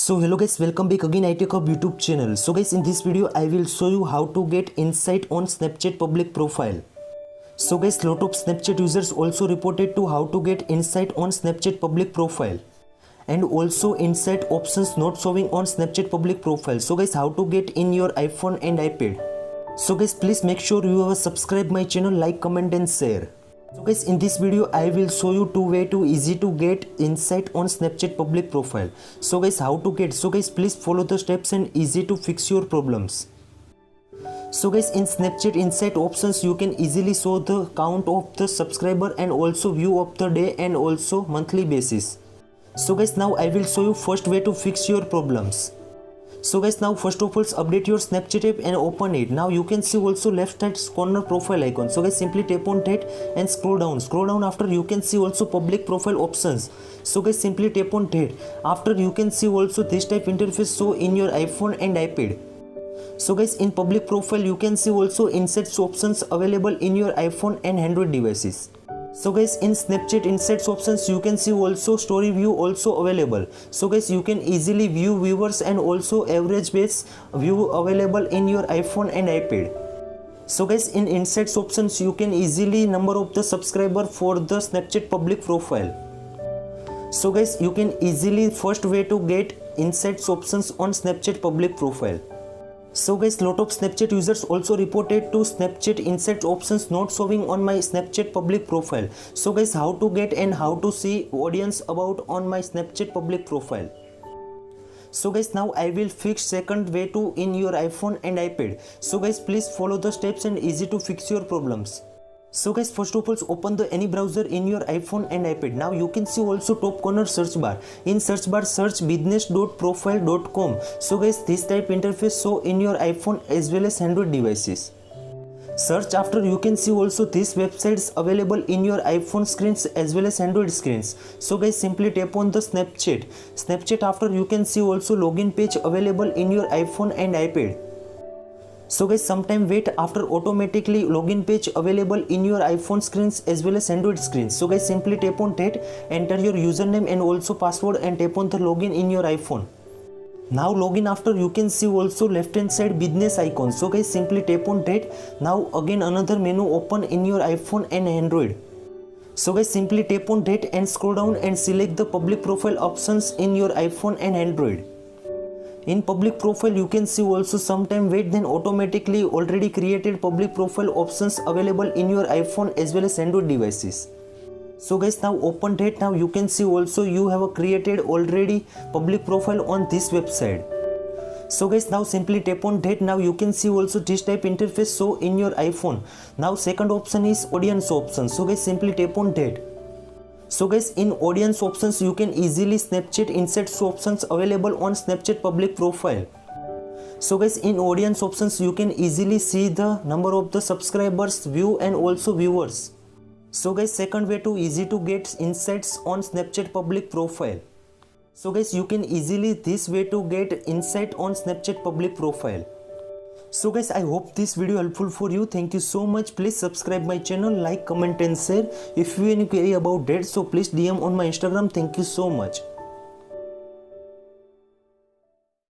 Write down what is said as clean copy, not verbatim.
So hello guys, welcome back again iTechHub YouTube channel. So guys, in this video I will show you how to get insight on Snapchat public profile. So guys, lot of Snapchat users also reported to how to get insight on Snapchat public profile and also insight options not showing on Snapchat public profile. So guys, how to get in your iPhone and iPad. So guys, please make sure you have subscribed my channel, like, comment and share. So guys, in this video I will show you two ways to easy to get insight on Snapchat public profile. So guys, how to get. So guys, please follow the steps and easy to fix your problems. So guys, in Snapchat insight options you can easily show the count of the subscriber and also view of the day and also monthly basis. So guys, now I will show you first way to fix your problems. So guys, now first of all update your Snapchat app and open it. Now you can see also left side corner profile icon. So guys, simply tap on that and scroll down. Scroll down, after you can see also public profile options. So guys, simply tap on that. After you can see also this type interface show in your iPhone and iPad. So guys, in public profile you can see also insights options available in your iPhone and Android devices. So guys, in Snapchat insights options you can see also story view also available. So guys, you can easily view viewers and also average base view available in your iPhone and iPad. So guys, in insights options you can easily number of the subscriber for the Snapchat public profile. So guys, you can easily first way to get insights options on Snapchat public profile. So guys, lot of Snapchat users also reported to Snapchat insights options not showing on my Snapchat public profile. So guys, how to get and how to see audience about on my Snapchat public profile. So guys, now I will fix second way to in your iPhone and iPad. So guys, please follow the steps and easy to fix your problems. So guys, first of all open the any browser in your iPhone and iPad. Now you can see also top corner search bar. In search bar search business.profile.com. So guys, this type interface show in your iPhone as well as Android devices. Search after you can see also these websites available in your iPhone screens as well as Android screens. So guys, simply tap on the Snapchat. Snapchat after you can see also login page available in your iPhone and iPad. So guys, sometime wait after automatically login page available in your iPhone screens as well as Android screens. So guys, simply tap on that, enter your username and also password and tap on the login in your iPhone. Now login after you can see also left hand side business icon. So guys, simply tap on that. Now again another menu open in your iPhone and Android. So guys, simply tap on that and scroll down and select the public profile options in your iPhone and Android. In public profile you can see also sometime wait then automatically already created public profile options available in your iPhone as well as Android devices. So guys, now open that. Now you can see also you have a created already public profile on this website. So guys, now simply tap on that. Now you can see also this type interface show in your iPhone. Now second option is audience option. So guys, simply tap on that. So guys, in audience options you can easily Snapchat insights options available on Snapchat public profile. So guys, in audience options you can easily see the number of the subscribers, view and also viewers. So guys, second way to easy to get insights on Snapchat public profile. So guys, you can easily this way to get insight on Snapchat public profile. So guys, I hope this video helpful for you. Thank you so much. Please subscribe my channel, like, comment and share. If you have any query about that, so please DM on my Instagram. Thank you so much.